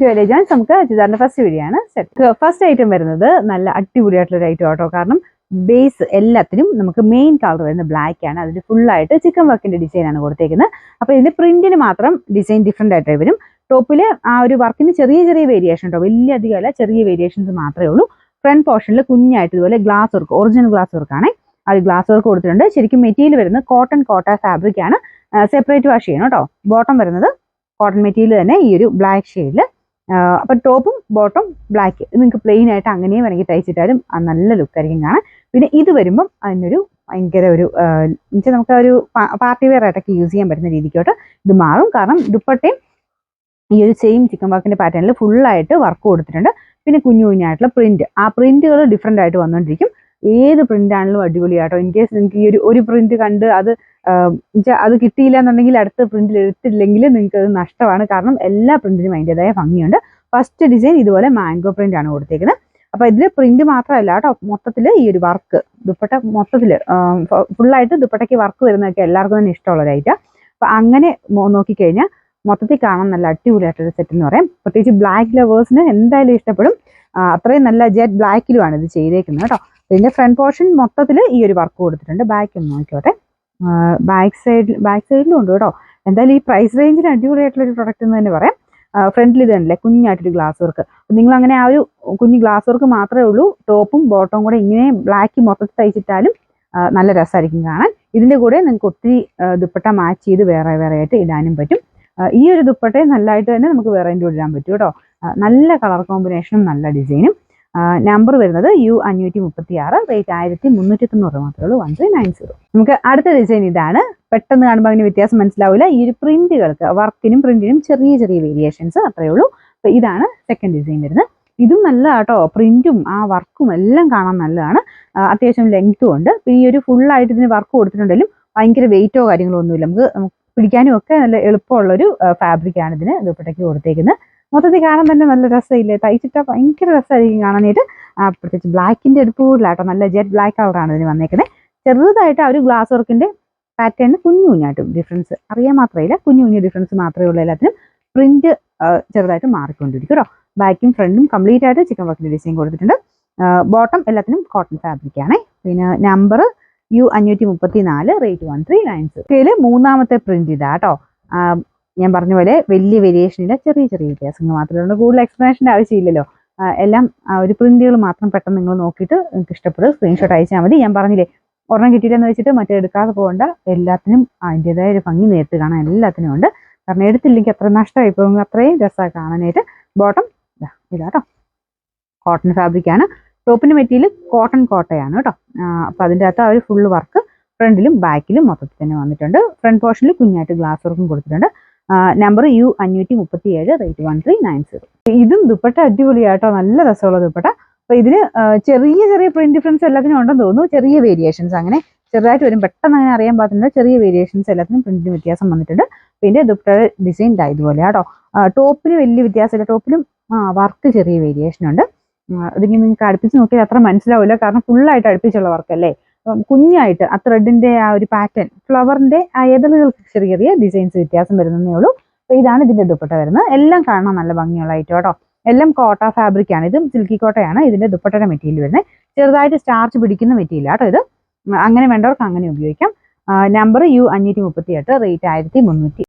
To elegance. നമുക്ക് ചുരിദാറിന്റെ first video ആണ്. ഫസ്റ്റ് ഐറ്റം വരുന്നത് നല്ല അടിപൊളിയായിട്ടുള്ള ഒരു ഐറ്റം ആട്ടോ. കാരണം ബേസ് എല്ലാത്തിനും നമുക്ക് മെയിൻ കളർ വരുന്നത് ബ്ലാക്ക് ആണ്. അതിൽ ഫുള്ളായിട്ട് ചിക്കൻ വർക്കിന്റെ ഡിസൈൻ ആണ് കൊടുത്തേക്കുന്നത്. അപ്പോൾ ഇതിന്റെ പ്രിന്റിന് മാത്രം ഡിസൈൻ ഡിഫറെന്റ് ആയിട്ട് വരും. ടോപ്പിൽ ആ ഒരു വർക്കിന് ചെറിയ ചെറിയ വേരിയേഷൻ ഉണ്ടോ, വലിയ അധികം അല്ല, ചെറിയ വേരിയേഷൻസ് മാത്രമേ ഉള്ളൂ. ഫ്രണ്ട് പോർഷനിൽ കുഞ്ഞായിട്ട് ഇതുപോലെ ഗ്ലാസ് വർക്ക്, ഒറിജിനൽ ഗ്ലാസ് വർക്കാണ്. ആ ഒരു ഗ്ലാസ് വർക്ക് കൊടുത്തിട്ടുണ്ട്. ശരിക്കും മെറ്റീരിയൽ വരുന്നത് കോട്ടൺ കോട്ട ഫാബ്രിക് ആണ്. സെപ്പറേറ്റ് വാഷ് ചെയ്യണം കേട്ടോ. ബോട്ടം വരുന്നത് കോട്ടൺ മെറ്റീരിയൽ തന്നെ, ഈ ഒരു ബ്ലാക്ക് ഷെയ്ഡിൽ. അപ്പം ടോപ്പും ബോട്ടം ബ്ലാക്ക്. നിങ്ങൾക്ക് പ്ലെയിൻ ആയിട്ട് അങ്ങനെ വേണമെങ്കിൽ തയ്ച്ചിട്ടാലും നല്ല ലുക്കായിരിക്കും കാണാൻ. പിന്നെ ഇത് വരുമ്പം അതിനൊരു ഭയങ്കര ഒരു നമുക്ക് ഒരു പാർട്ടി വെയർ ആയിട്ടൊക്കെ യൂസ് ചെയ്യാൻ പറ്റുന്ന രീതിക്കോട്ട് ഇത് മാറും. കാരണം ദുപ്പട്ടയും ഈ ഒരു സെയിം ചിക്കൻ വർക്കിന്റെ പാറ്റേണിൽ ഫുള്ളായിട്ട് വർക്ക് കൊടുത്തിട്ടുണ്ട്. പിന്നെ കുഞ്ഞു കുഞ്ഞായിട്ടുള്ള പ്രിന്റ്, ആ പ്രിന്റുകൾ ഡിഫറെന്റ് ആയിട്ട് വന്നുകൊണ്ടിരിക്കും. ഏത് പ്രിന്റ് ആണെങ്കിലും അടിപൊളിയാട്ടോ. ഇൻ കേസ് നിങ്ങൾക്ക് ഈ ഒരു പ്രിന്റ് കണ്ട് അത് കിട്ടിയില്ല എന്നുണ്ടെങ്കിൽ അടുത്ത പ്രിന്റിൽ എടുത്തില്ലെങ്കിൽ നിങ്ങൾക്ക് അത് നഷ്ടമാണ്. കാരണം എല്ലാ പ്രിന്റിനും അതിൻ്റെതായ ഭംഗിയുണ്ട്. ഫസ്റ്റ് ഡിസൈൻ ഇതുപോലെ മാംഗോ പ്രിന്റ് ആണ് കൊടുത്തേക്കുന്നത്. അപ്പൊ ഇതിൽ പ്രിന്റ് മാത്രമല്ല കേട്ടോ, മൊത്തത്തിൽ ഈ ഒരു വർക്ക് ദുപ്പട്ട മൊത്തത്തിൽ ഫുള്ളായിട്ട് ദുപ്പട്ടയ്ക്ക് വർക്ക് വരുന്നതൊക്കെ എല്ലാവർക്കും തന്നെ ഇഷ്ടമുള്ള ഒരു ഐറ്റം. അപ്പൊ അങ്ങനെ നോക്കിക്കഴിഞ്ഞാൽ മൊത്തത്തിൽ കാണാൻ നല്ല അടിപൊളിയായിട്ടൊരു സെറ്റ് എന്ന് പറയാം. പ്രത്യേകിച്ച് ബ്ലാക്ക് ലവേഴ്സിന് എന്തായാലും ഇഷ്ടപ്പെടും. അത്രയും നല്ല ജെറ്റ് ബ്ലാക്കിലുമാണ് ഇത് ചെയ്തേക്കുന്നത് കേട്ടോ. ഇതിന്റെ ഫ്രണ്ട് പോർഷൻ മൊത്തത്തിൽ ഈ ഒരു വർക്ക് കൊടുത്തിട്ടുണ്ട്. ബാക്ക് ഒന്ന് നോക്കിക്കോട്ടെ. ബാക്ക് സൈഡിലും ഉണ്ട് കേട്ടോ. എന്തായാലും ഈ പ്രൈസ് റേഞ്ചിന് അടിപൊളിയായിട്ടുള്ള ഒരു പ്രൊഡക്റ്റ് എന്ന് തന്നെ പറയാം. ഫ്രണ്ടിൽ ഇത് കണ്ടില്ലേ, കുഞ്ഞായിട്ടൊരു ഗ്ലാസ് വർക്ക്. നിങ്ങൾ അങ്ങനെ ആ ഒരു കുഞ്ഞു ഗ്ലാസ് വർക്ക് മാത്രമേ ഉള്ളൂ. ടോപ്പും ബോട്ടവും കൂടെ ഇങ്ങനെ ബ്ലാക്ക് മൊത്തത്തിൽ തയ്ച്ചിട്ടാലും നല്ല രസമായിരിക്കും കാണാൻ. ഇതിന്റെ കൂടെ നിങ്ങൾക്ക് ഒത്തിരി ദുപ്പട്ട മാച്ച് ചെയ്ത് വേറെ വേറെ ആയിട്ട് ഇടാനും പറ്റും. ഈ ഒരു ദുപ്പട്ടയെ നല്ലതായിട്ട് തന്നെ നമുക്ക് വേറെ കൂടെ ഇടാൻ പറ്റും കേട്ടോ. നല്ല കളർ കോമ്പിനേഷനും നല്ല ഡിസൈനും. നമ്പർ വരുന്നത് U536, റേറ്റ് 1390 മാത്രമേ ഉള്ളൂ. 1390. നമുക്ക് അടുത്ത ഡിസൈൻ ഇതാണ്. പെട്ടെന്ന് കാണുമ്പോൾ അതിന് വ്യത്യാസം മനസ്സിലാവില്ല. ഈ ഒരു പ്രിന്റുകൾക്ക് വർക്കിനും പ്രിന്റിനും ചെറിയ ചെറിയ വേരിയേഷൻസ് അത്രയേ ഉള്ളൂ. അപ്പൊ ഇതാണ് സെക്കൻഡ് ഡിസൈൻ വരുന്നത്. ഇതും നല്ല കേട്ടോ. പ്രിന്റും ആ വർക്കും എല്ലാം കാണാൻ നല്ലതാണ്. അത്യാവശ്യം ലെങ്ത്തും ഉണ്ട്. ഈ ഒരു ഫുള്ളായിട്ട് ഇതിന് വർക്ക് കൊടുത്തിട്ടുണ്ടെങ്കിലും ഭയങ്കര വെയിറ്റോ കാര്യങ്ങളോ ഒന്നുമില്ല. നമുക്ക് പിടിക്കാനും ഒക്കെ നല്ല എളുപ്പമുള്ളൊരു ഫാബ്രിക്കാണ് ഇതിന് ദുപ്പട്ടയ്ക്ക് കൊടുത്തേക്കുന്നത്. മൊത്തത്തിൽ കാണാൻ തന്നെ നല്ല രസമില്ലേ? തയ്ച്ചിട്ടാൽ ഭയങ്കര രസമായിരിക്കും കാണാനായിട്ട്. പ്രത്യേകിച്ച് ബ്ലാക്കിന്റെ എടുപ്പൂരിലാട്ടോ, നല്ല ജെറ്റ് ബ്ലാക്ക് കളറാണ് ഇതിന് വന്നേക്കുന്നത്. ചെറുതായിട്ട് ആ ഒരു ഗ്ലാസ് വർക്കിന്റെ പാറ്റേൺ കുഞ്ഞു കുഞ്ഞായിട്ടും ഡിഫറൻസ് അറിയാൻ മാത്രമല്ല, കുഞ്ഞു കുഞ്ഞു ഡിഫറൻസ് മാത്രമേ ഉള്ളൂ. എല്ലാത്തിനും പ്രിന്റ് ചെറുതായിട്ട് മാറിക്കൊണ്ടിരിക്കും കേട്ടോ. ബാക്കും ഫ്രണ്ടും കംപ്ലീറ്റ് ആയിട്ട് ചിക്കൻ വർക്കിന്റെ ഡിസൈൻ കൊടുത്തിട്ടുണ്ട്. ബോട്ടം എല്ലാത്തിനും കോട്ടൺ ഫാബ്രിക്കാണ്. പിന്നെ നമ്പർ U534, റേറ്റ് 1390. ഇതിൽ മൂന്നാമത്തെ പ്രിന്റ് ഇതാ കേട്ടോ. ഞാൻ പറഞ്ഞ പോലെ വലിയ വേരിയേഷൻ ഇല്ല, ചെറിയ ചെറിയ വ്യത്യാസങ്ങൾ മാത്രമേ ഉള്ളൂ. കൂടുതൽ എക്സ്പ്ലനേഷൻ്റെ ആവശ്യമില്ലല്ലോ. എല്ലാം ഒരു പ്രിന്റുകൾ മാത്രം പെട്ടെന്ന് നിങ്ങൾ നോക്കിയിട്ട് നിങ്ങൾക്ക് ഇഷ്ടപ്പെടും സ്ക്രീൻഷോട്ട് അയച്ചാൽ മതി. ഞാൻ പറഞ്ഞില്ലേ, ഒരെണ്ണം കിട്ടിയില്ലെന്ന് വെച്ചിട്ട് മറ്റേ എടുക്കാതെ പോകേണ്ട. എല്ലാത്തിനും അതിൻ്റെതായ ഒരു ഭംഗി നേരിട്ട് കാണാൻ എല്ലാത്തിനും ഉണ്ട്. കാരണം എടുത്തില്ലെങ്കിൽ അത്ര നഷ്ടമായി പോകും. അത്രയും രസമാണ് കാണാനായിട്ട്. ബോട്ടം ഇതാട്ടോ, കോട്ടൺ ഫാബ്രിക്കാണ്. ടോപ്പിന്റെ മെറ്റീരിയൽ കോട്ടൺ കോട്ടയാണ് കേട്ടോ. അപ്പോൾ അതിൻ്റെ അകത്ത് ആ ഒരു ഫുള്ള് വർക്ക് ഫ്രണ്ടിലും ബാക്കിലും മൊത്തത്തിൽ തന്നെ വന്നിട്ടുണ്ട്. ഫ്രണ്ട് പോർഷനിൽ കുഞ്ഞായിട്ട് ഗ്ലാസ് വർക്കും കൊടുത്തിട്ടുണ്ട്. Number U537, rate 1390. ഇതും ദുപ്പട്ട അടിപൊളിയാട്ടോ, നല്ല രസമുള്ള ദുപ്പട്ട. അപ്പൊ ഇതിന് ചെറിയ ചെറിയ പ്രിന്റ് ഡിഫറൻസ് എല്ലാത്തിനും ഉണ്ടെന്ന് തോന്നുന്നു. ചെറിയ വേരിയേഷൻസ് അങ്ങനെ ചെറുതായിട്ട് വരും, പെട്ടെന്ന് അങ്ങനെ അറിയാൻ പാടില്ല. ചെറിയ വേരിയേഷൻസ് എല്ലാത്തിനും പ്രിന്റിന് വ്യത്യാസം വന്നിട്ടുണ്ട്. പിന്നെ ദുപ്പട്ടയുടെ ഡിസൈൻ ഇതുപോലെ കേട്ടോ. ടോപ്പിന് വലിയ വ്യത്യാസമില്ല. ടോപ്പിലും വർക്ക് ചെറിയ വേരിയേഷൻ ഉണ്ട്. അതിങ്ങനെ നിങ്ങൾക്ക് അടുപ്പിച്ച് നോക്കിയാൽ അത്ര മനസ്സിലാവില്ല, കാരണം ഫുള്ളായിട്ട് അടുപ്പിച്ചുള്ള വർക്കല്ലേ. കുഞ്ഞായിട്ട് ആ ത്രെഡിന്റെ ആ ഒരു പാറ്റേൺ, ഫ്ലവറിന്റെ ആ ഏതളുകൾക്ക് ചെറിയ ചെറിയ ഡിസൈൻസ് വ്യത്യാസം വരുന്നതേ ഉള്ളൂ. അപ്പൊ ഇതാണ് ഇതിന്റെ ദുപ്പട്ട വരുന്നത്. എല്ലാം കാണാൻ നല്ല ഭംഗിയുള്ള ഐറ്റം കേട്ടോ. എല്ലാം കോട്ട ഫാബ്രിക് ആണ്. ഇതും സിൽക്കി കോട്ടയാണ് ഇതിന്റെ ദുപ്പട്ടയുടെ മെറ്റീരിയൽ വരുന്നത്. ചെറുതായിട്ട് സ്റ്റാർച്ച് പിടിക്കുന്ന മെറ്റീരിയൽ കേട്ടോ ഇത്. അങ്ങനെ വേണ്ടവർക്ക് അങ്ങനെ ഉപയോഗിക്കാം. Number U538, rate 1390.